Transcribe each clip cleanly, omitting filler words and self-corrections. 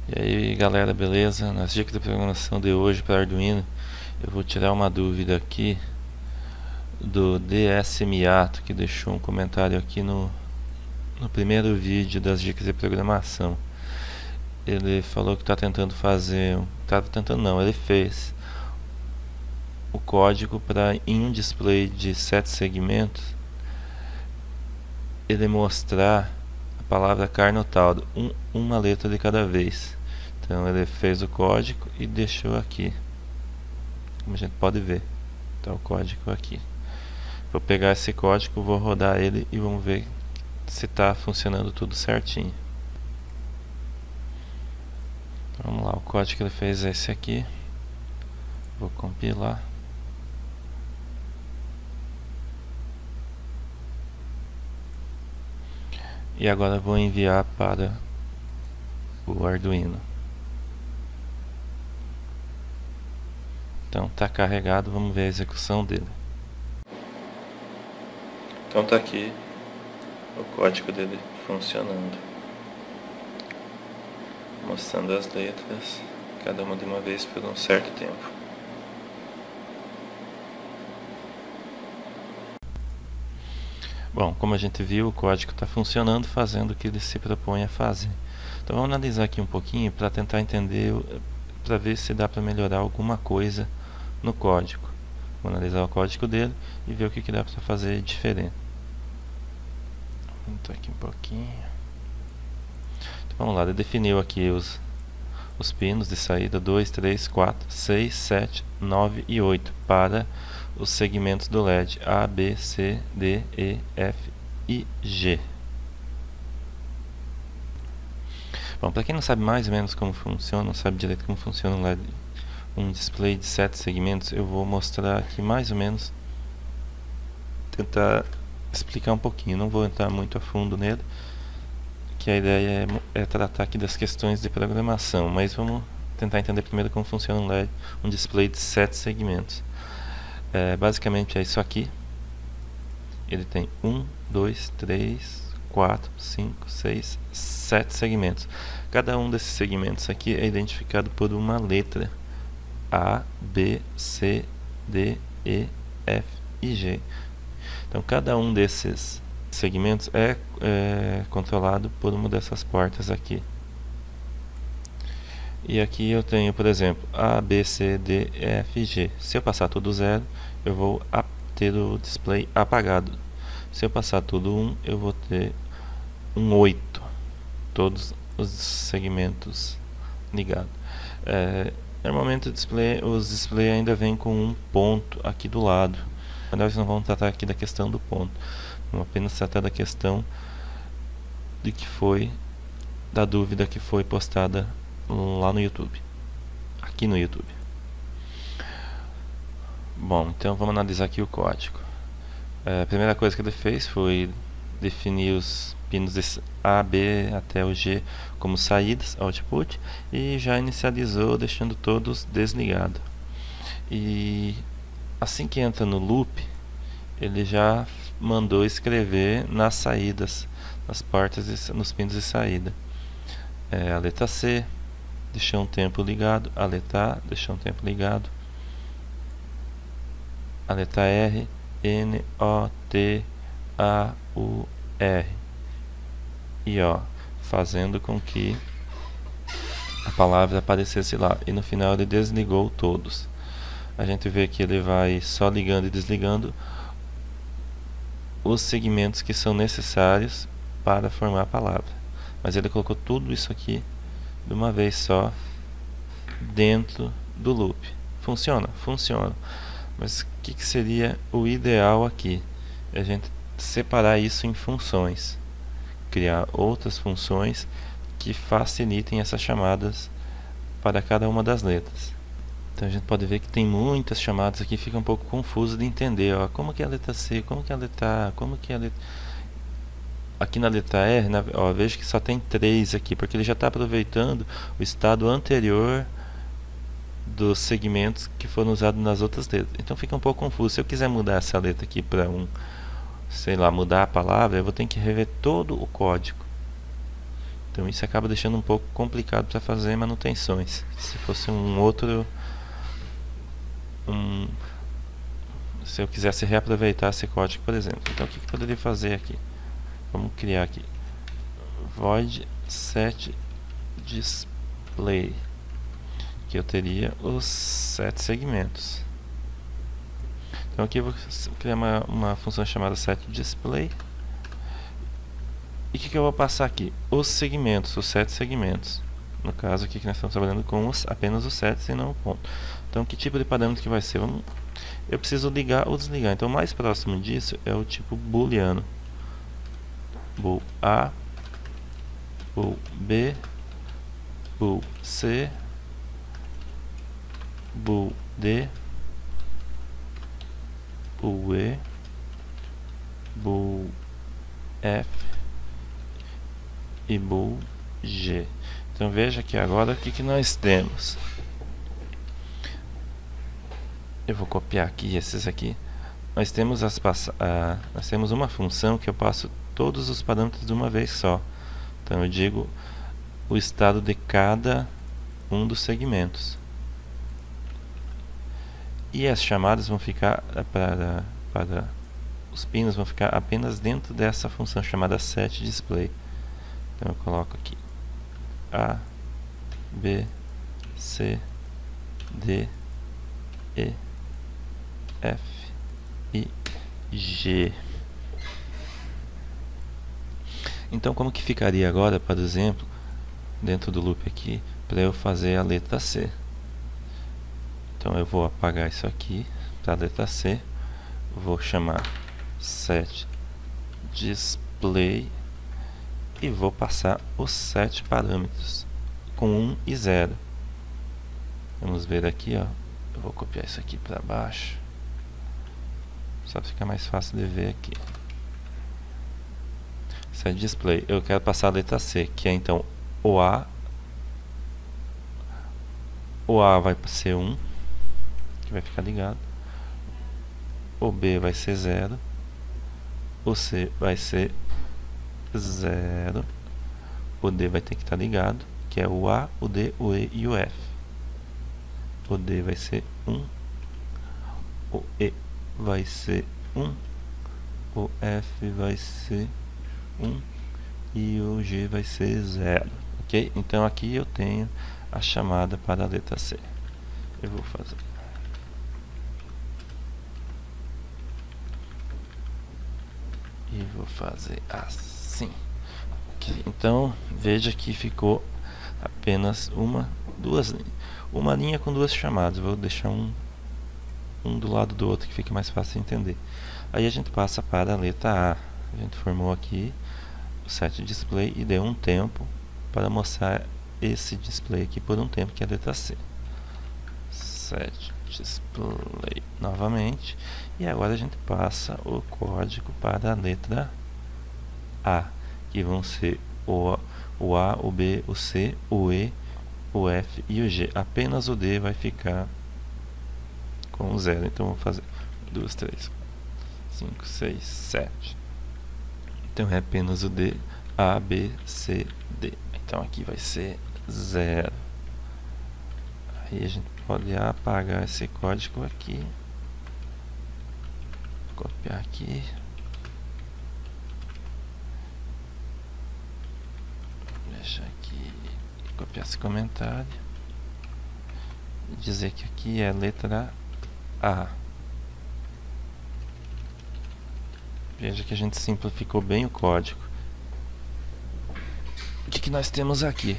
E aí galera, beleza? Nas dicas de programação de hoje para Arduino eu vou tirar uma dúvida aqui do DSMato, que deixou um comentário aqui no primeiro vídeo das dicas de programação. Ele falou que está tentando fazer, ele fez o código para em um display de 7 segmentos ele mostrar a palavra Carnotaudo, uma letra de cada vez. Então ele fez o código e deixou aqui, como a gente pode ver. Está o código aqui. Vou pegar esse código, vou rodar ele e vamos ver se está funcionando tudo certinho. Então, vamos lá, o código que ele fez é esse aqui. Vou compilar. E agora vou enviar para o Arduino. Então está carregado, vamos ver a execução dele. Então está aqui o código dele funcionando, mostrando as letras, cada uma de uma vez por um certo tempo. Bom, como a gente viu, o código está funcionando, fazendo o que ele se propõe a fazer. Então vamos analisar aqui um pouquinho para tentar entender, para ver se dá para melhorar alguma coisa no código. Vou analisar o código dele e ver o que dá para fazer diferente. Vou aqui um pouquinho. Então, vamos lá, ele definiu aqui os pinos de saída 2, 3, 4, 6, 7, 9 e 8 para os segmentos do LED A, B, C, D, E, F e G. Bom, para quem não sabe mais ou menos como funciona, não sabe direito como funciona um LED, um display de 7 segmentos, eu vou mostrar aqui mais ou menos, tentar explicar um pouquinho, não vou entrar muito a fundo nele, que a ideia é tratar aqui das questões de programação, mas vamos tentar entender primeiro como funciona um LED, um display de 7 segmentos. Basicamente é isso aqui. Ele tem 1, 2, 3, 4, 5, 6, 7 segmentos. Cada um desses segmentos aqui é identificado por uma letra A, B, C, D, E, F e G. Então cada um desses segmentos é controlado por uma dessas portas aqui. E aqui eu tenho, por exemplo, A, B, C, D, E, F e G. Se eu passar tudo 0, eu vou ter o display apagado. Se eu passar tudo 1, eu vou ter um 8. Todos os segmentos ligados. Normalmente os displays ainda vêm com um ponto aqui do lado. Mas nós não vamos tratar aqui da questão do ponto. Vamos apenas tratar da questão de que foi, da dúvida que foi postada lá no YouTube, aqui no YouTube. Bom, então vamos analisar aqui o código. A primeira coisa que ele fez foi definir os pinos de A, B até o G como saídas, output, e já inicializou deixando todos desligados. E assim que entra no loop, ele já mandou escrever nas saídas, nas portas, nos pinos de saída. A letra C deixou um tempo ligado, a letra A deixou um tempo ligado, a letra R, N, O, T, A, U, R e O, fazendo com que a palavra aparecesse lá, e no final ele desligou todos. A gente vê que ele vai só ligando e desligando os segmentos que são necessários para formar a palavra, mas ele colocou tudo isso aqui de uma vez só dentro do loop. Funciona? Funciona. Mas o que seria o ideal aqui? É a gente separar isso em funções, criar outras funções que facilitem essas chamadas para cada uma das letras. Então a gente pode ver que tem muitas chamadas aqui, fica um pouco confuso de entender, ó, como que é a letra C, como que é a letra A, como que é a letra... Aqui na letra R, vejo que só tem 3 aqui, porque ele já está aproveitando o estado anterior dos segmentos que foram usados nas outras letras. Então fica um pouco confuso. Se eu quiser mudar essa letra aqui para sei lá, mudar a palavra, eu vou ter que rever todo o código. Então isso acaba deixando um pouco complicado para fazer manutenções. Se fosse um outro... se eu quisesse reaproveitar esse código, por exemplo. Então o que eu poderia fazer aqui? Vamos criar aqui void set display, que eu teria os 7 segmentos. Então aqui eu vou criar uma função chamada setDisplay. E o que eu vou passar aqui? Os segmentos, os 7 segmentos. No caso aqui que nós estamos trabalhando com apenas os 7 e não o ponto. Então que tipo de parâmetro que vai ser? Eu preciso ligar ou desligar. Então o mais próximo disso é o tipo booleano. Bool A, bool B, bool C, bool D, bool E, bool F e bool G. Então veja que agora o que nós temos. Eu vou copiar aqui esses aqui. Nós temos nós temos uma função que eu passo todos os parâmetros de uma vez só. Então eu digo o estado de cada um dos segmentos. E as chamadas vão ficar para os pinos vão ficar apenas dentro dessa função chamada setDisplay. Então eu coloco aqui A, B, C, D, E, F e G. Então como que ficaria agora, por exemplo, dentro do loop aqui, para eu fazer a letra C? Então eu vou apagar isso aqui para a letra C, vou chamar setDisplay e vou passar os 7 parâmetros com 1 e 0. Vamos ver aqui, ó. Eu vou copiar isso aqui para baixo, só para ficar mais fácil de ver aqui. setDisplay, eu quero passar a letra C, que é então o A. O A vai ser 1, que vai ficar ligado. O B vai ser 0. O C vai ser 0. O D vai ter que estar ligado, que é o A, o D, o E e o F. O D vai ser 1. O E vai ser 1. O F vai ser 1 e o G vai ser 0, ok? Então aqui eu tenho a chamada para a letra C. Eu vou fazer assim, okay. Então veja que ficou apenas uma linha com 2 chamadas. Vou deixar um do lado do outro que fica mais fácil de entender. Aí a gente passa para a letra A. A gente formou aqui o setDisplay e deu um tempo para mostrar esse display aqui por um tempo, que é a letra C. setDisplay novamente. E agora a gente passa o código para a letra A, que vão ser o A, o B, o C, o E, o F e o G. Apenas o D vai ficar com 0. Então vou fazer 1, 2, 3, 5, 6, 7. Então é apenas o D, A, B, C, D. Então aqui vai ser 0. Aí a gente pode apagar esse código aqui. Copiar aqui. Deixa aqui. Copiar esse comentário. E dizer que aqui é a letra A. Veja que a gente simplificou bem o código. O que nós temos aqui?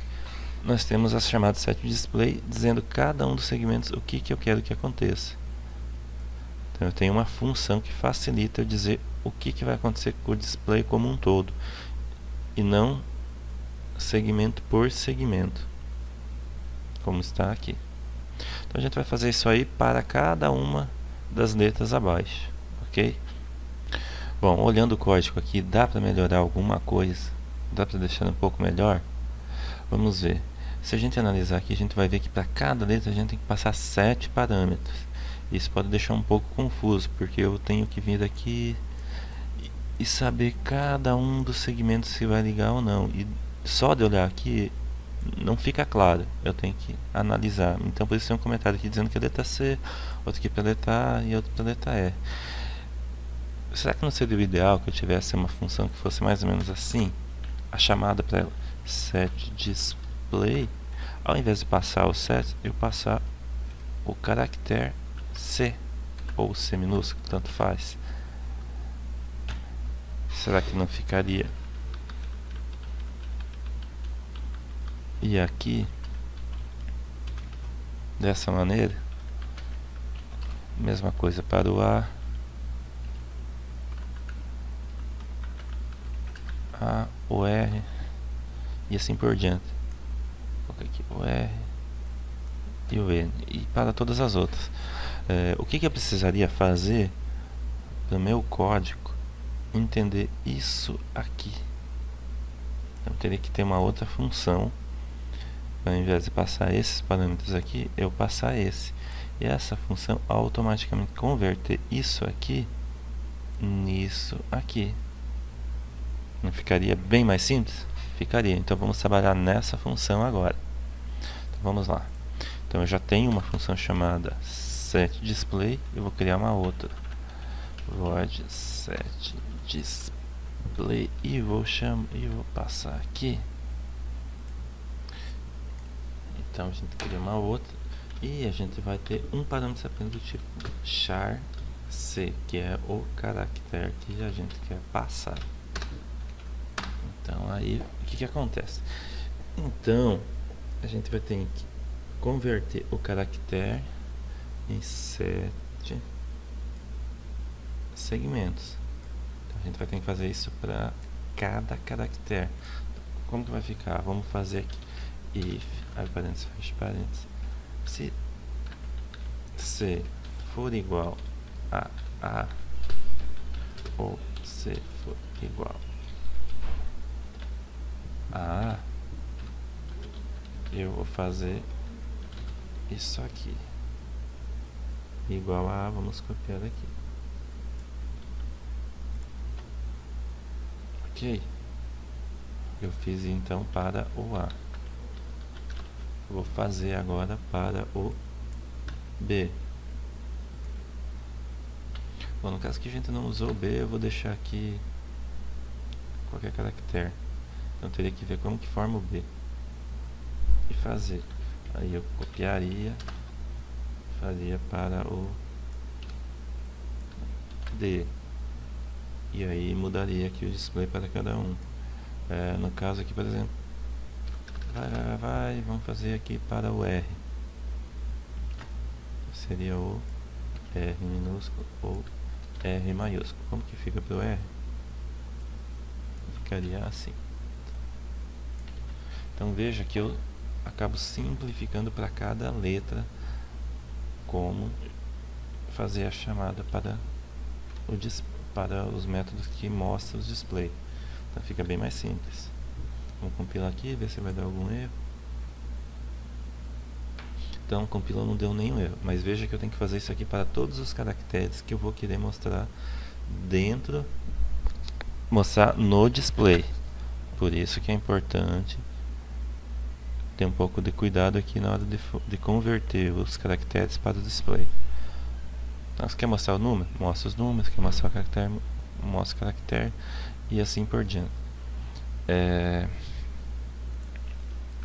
Nós temos as chamadas setDisplay dizendo cada um dos segmentos o que eu quero que aconteça. Então eu tenho uma função que facilita eu dizer o que vai acontecer com o display como um todo, e não segmento por segmento, como está aqui. Então a gente vai fazer isso aí para cada uma das letras abaixo, ok? Bom, olhando o código aqui, dá para melhorar alguma coisa? Dá para deixar um pouco melhor? Vamos ver. Se a gente analisar aqui, a gente vai ver que para cada letra a gente tem que passar 7 parâmetros. Isso pode deixar um pouco confuso, porque eu tenho que vir aqui e saber cada um dos segmentos se vai ligar ou não. só de olhar aqui não fica claro, eu tenho que analisar. Então por isso tem um comentário aqui dizendo que é letra C, outro aqui para letra A e outro para letra E. Será que não seria o ideal que eu tivesse uma função que fosse mais ou menos assim? A chamada para ela, setDisplay, ao invés de passar o set, eu passar o caractere C, ou C minúsculo, tanto faz. Será que não ficaria? E aqui, dessa maneira, mesma coisa para o A, o R e assim por diante. Vou colocar aqui o R e o N, e para todas as outras. O que eu precisaria fazer para o meu código entender isso aqui? Eu teria que ter uma outra função, ao invés de passar esses parâmetros aqui, eu passar esse. E essa função automaticamente converter isso aqui nisso aqui. Não ficaria bem mais simples? Ficaria. Então vamos trabalhar nessa função agora. Então vamos lá. Então eu já tenho uma função chamada setDisplay. Eu vou criar uma outra. Void setDisplay e vou passar aqui. Então a gente cria uma outra e a gente vai ter um parâmetro apenas do tipo char C, que é o caractere que a gente quer passar. Então aí o que acontece? Então a gente vai ter que converter o caractere em 7 segmentos. Então a gente vai ter que fazer isso para cada caractere. Como que vai ficar? Vamos fazer aqui if, abre parênteses, fecha parênteses, se C for igual a A ou C for igual a A, eu vou fazer isso aqui, igual a A, vamos copiar aqui, ok? Eu fiz então para o A. Vou fazer agora para o B. Bom, no caso que a gente não usou o B, eu vou deixar aqui qualquer caractere. Então teria que ver como que forma o B e fazer. Aí eu copiaria, faria para o D. E aí mudaria aqui o display para cada um. No caso aqui, por exemplo, vamos fazer aqui para o R. Seria o R minúsculo ou R maiúsculo. Como que fica para o R? Ficaria assim. Então veja que eu acabo simplificando para cada letra como fazer a chamada para os métodos que mostram os display. Então fica bem mais simples. Vamos compilar aqui, ver se vai dar algum erro. Então, compilou, não deu nenhum erro. Mas veja que eu tenho que fazer isso aqui para todos os caracteres que eu vou querer mostrar mostrar no display. Por isso que é importante ter um pouco de cuidado aqui na hora de converter os caracteres para o display. Então, se quer mostrar o número, mostra os números. Se quer mostrar o caractere, mostra o caractere. E assim por diante.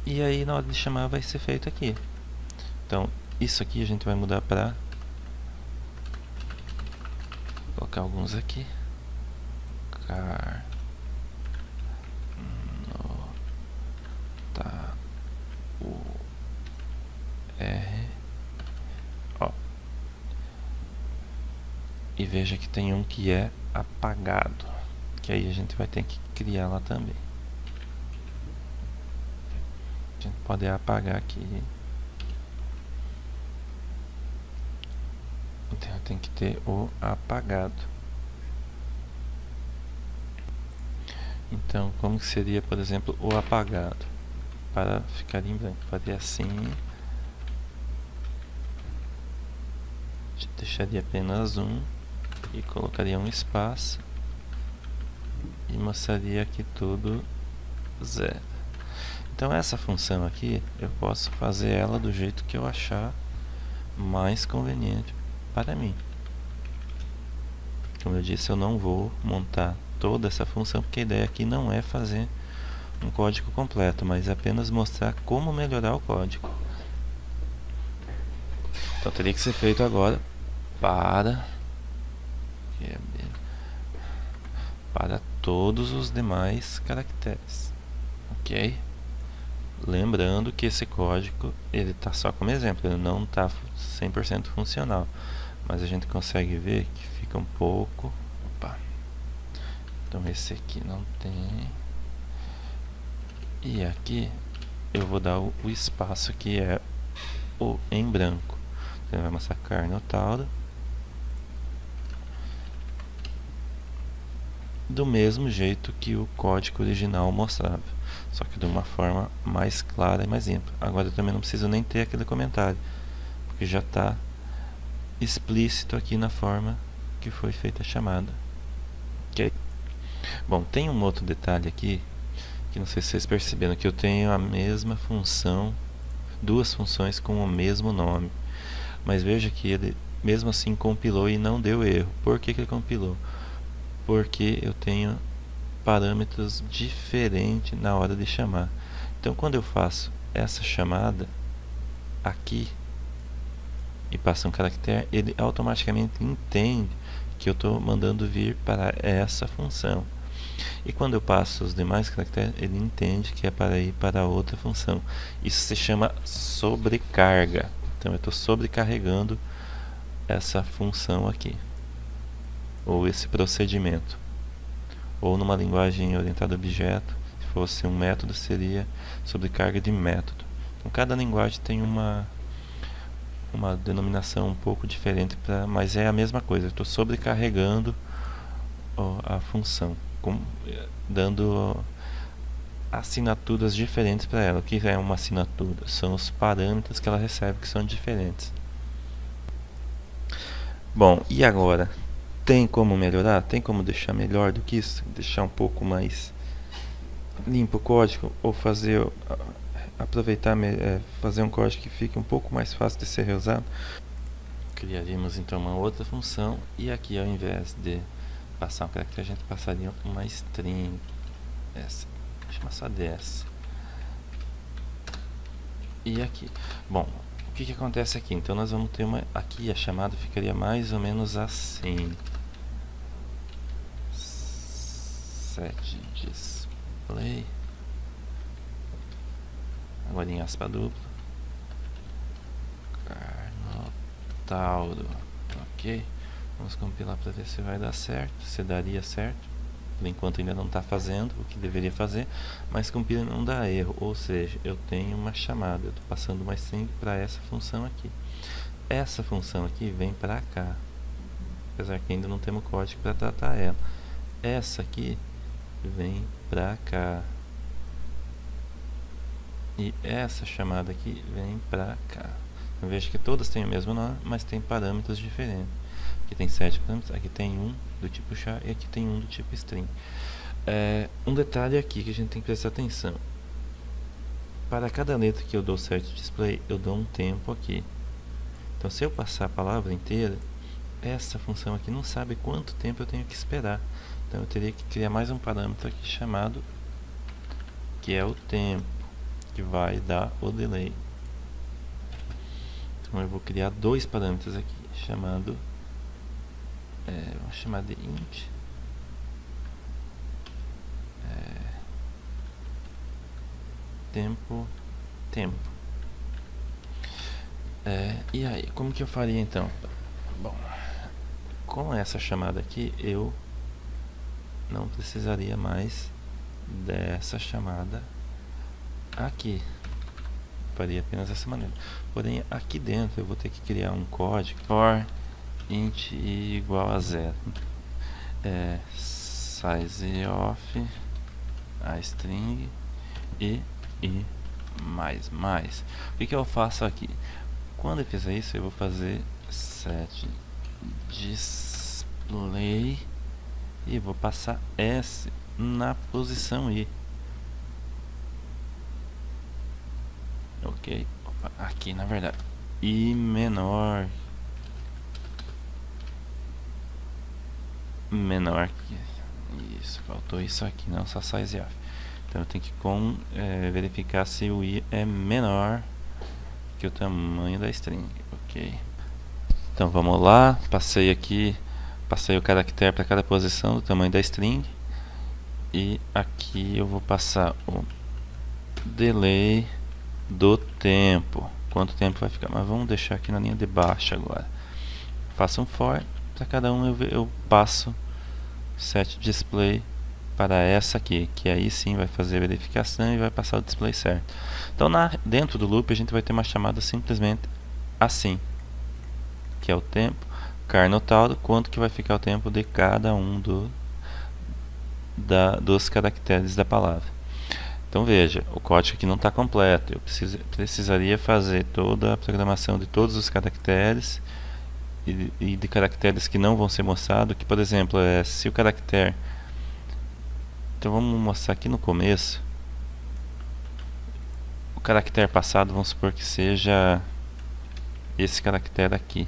E aí na hora de chamar vai ser feito aqui. Então isso aqui a gente vai mudar para colocar alguns aqui. O R, ó. E veja que tem um que é apagado, que aí a gente vai ter que criar lá também. A gente pode apagar aqui. Então tem que ter o apagado. Então como que seria, por exemplo, o apagado? Para ficar em branco, faria assim. Deixaria apenas um e colocaria um espaço e mostraria aqui tudo zero. Então essa função aqui, eu posso fazer ela do jeito que eu achar mais conveniente para mim. Como eu disse, eu não vou montar toda essa função, porque a ideia aqui não é fazer um código completo, mas apenas mostrar como melhorar o código. Então teria que ser feito agora para todos os demais caracteres, ok? Lembrando que esse código ele está só como exemplo, ele não está 100% funcional, mas a gente consegue ver que fica um pouco. Opa. Então esse aqui não tem, e aqui eu vou dar o espaço que é o em branco. Então vai mostrar kernel Tauro do mesmo jeito que o código original mostrava, só que de uma forma mais clara e mais limpa. Agora eu também não preciso nem ter aquele comentário, porque já está explícito aqui na forma que foi feita a chamada. Ok? Bom, tem um outro detalhe aqui, que não sei se vocês perceberam, que eu tenho a mesma função, duas funções com o mesmo nome. Mas veja que ele mesmo assim compilou e não deu erro. Por que ele compilou? Porque eu tenho parâmetros diferentes na hora de chamar. Então quando eu faço essa chamada aqui e passa um caractere, ele automaticamente entende que eu estou mandando vir para essa função. E quando eu passo os demais caracteres, ele entende que é para ir para outra função. Isso se chama sobrecarga. Então eu estou sobrecarregando essa função aqui, ou esse procedimento. Ou numa linguagem orientada a objeto, se fosse um método, seria sobrecarga de método. Então cada linguagem tem uma denominação um pouco diferente, mas é a mesma coisa. Eu estou sobrecarregando a função, dando assinaturas diferentes para ela. O que é uma assinatura? São os parâmetros que ela recebe que são diferentes. Bom, e agora? Tem como melhorar? Tem como deixar melhor do que isso? Deixar um pouco mais limpo o código? Ou aproveitar, fazer um código que fique um pouco mais fácil de ser reusado? Criaríamos então uma outra função, e aqui ao invés de passar um caractere, a gente passaria uma string. Essa, chama só dessa. E aqui, bom, o que acontece aqui? Então nós vamos ter aqui a chamada ficaria mais ou menos assim: set display, agora em aspa dupla, kernel Tauro, ok? Vamos compilar para ver se vai dar certo, se daria certo. Por enquanto ainda não está fazendo o que deveria fazer, mas compila não dá erro, ou seja, eu tenho uma chamada, eu estou passando uma string para essa função aqui. Essa função aqui vem para cá, apesar que ainda não temos código para tratar ela. Essa aqui vem para cá, e essa chamada aqui vem para cá. Eu vejo que todas têm o mesmo nome, mas tem parâmetros diferentes. Aqui tem 7 parâmetros, aqui tem um do tipo char e aqui tem um do tipo string. Um detalhe aqui que a gente tem que prestar atenção: para cada letra que eu dou set display, eu dou um tempo aqui. Então se eu passar a palavra inteira, essa função aqui não sabe quanto tempo eu tenho que esperar. Então eu teria que criar mais um parâmetro aqui chamado, que é o tempo, que vai dar o delay. Então eu vou criar dois parâmetros aqui, vou chamar de int tempo. E aí, como que eu faria então? Bom, com essa chamada aqui eu não precisaria mais dessa chamada aqui, faria apenas dessa maneira. Porém aqui dentro eu vou ter que criar um código for int i igual a 0, size of a string e mais. O que eu faço aqui? Quando eu fizer isso, eu vou fazer set display e vou passar s na posição i. Ok, opa, aqui na verdade, I menor que isso, faltou isso aqui, não só size of. Então eu tenho que verificar se o I é menor que o tamanho da string. Ok, então vamos lá, passei o caractere para cada posição do tamanho da string, e aqui eu vou passar o delay do tempo, quanto tempo vai ficar, mas vamos deixar aqui na linha de baixo agora. Faço um for, para cada um eu passo set display para essa aqui, que aí sim vai fazer a verificação e vai passar o display certo. Então dentro do loop a gente vai ter uma chamada simplesmente assim, que é o tempo car notado, quanto que vai ficar o tempo de cada um dos caracteres da palavra. Então veja, o código aqui não está completo, eu precisaria fazer toda a programação de todos os caracteres e de caracteres que não vão ser mostrados, que por exemplo, se o caractere... Então vamos mostrar aqui no começo, o caractere passado, vamos supor que seja esse caractere aqui.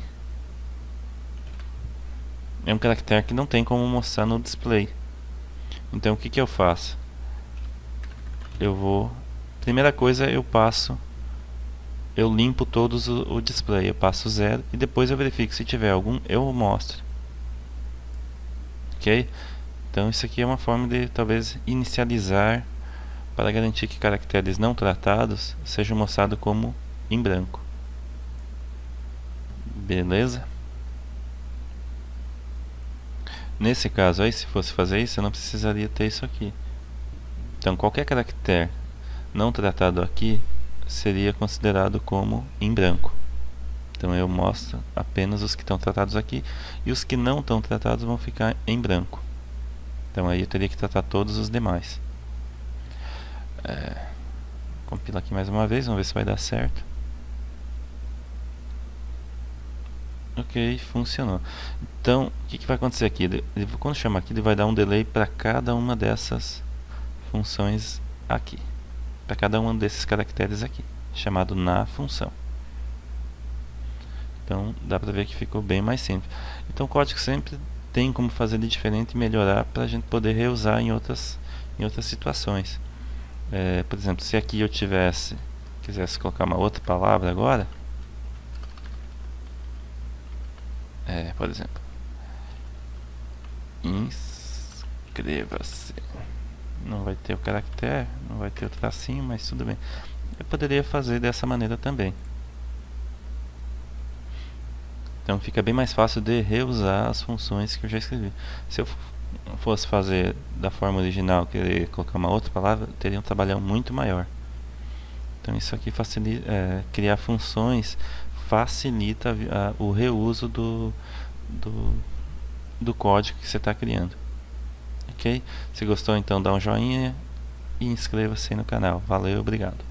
É um caractere que não tem como mostrar no display. Então o que eu faço? Primeira coisa eu limpo todos o display, eu passo 0 e depois eu verifico se tiver algum, eu mostro. Ok? Então isso aqui é uma forma de talvez inicializar para garantir que caracteres não tratados sejam mostrados como em branco. Beleza? Nesse caso aí, se fosse fazer isso, eu não precisaria ter isso aqui. Então qualquer caractere não tratado aqui seria considerado como em branco. Então eu mostro apenas os que estão tratados aqui, e os que não estão tratados vão ficar em branco. Então aí eu teria que tratar todos os demais. Compila aqui mais uma vez, vamos ver se vai dar certo. Ok, funcionou. Então o que vai acontecer aqui? Quando chamar aqui, ele vai dar um delay para cada uma dessas funções aqui, para cada um desses caracteres aqui, chamado na função. Então dá para ver que ficou bem mais simples. Então o código sempre tem como fazer de diferente e melhorar para a gente poder reusar em outras situações. Por exemplo, se aqui eu quisesse colocar uma outra palavra agora, por exemplo, inscreva-se. Não vai ter o caractere, não vai ter o tracinho, mas tudo bem. Eu poderia fazer dessa maneira também. Então fica bem mais fácil de reusar as funções que eu já escrevi. Se eu fosse fazer da forma original, querer colocar uma outra palavra, teria um trabalhão muito maior. Então isso aqui facilita, criar funções facilita o reuso do código que você está criando. Ok? Se gostou, então dá um joinha e inscreva-se no canal. Valeu, obrigado.